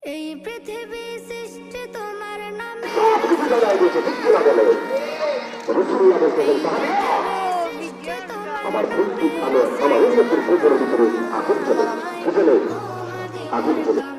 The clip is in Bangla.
এই পৃথিবী সৃষ্টি তোমার নামে আমার ভুল আমার উন্নতির ভিতরে আগুন চলে আগুন চলে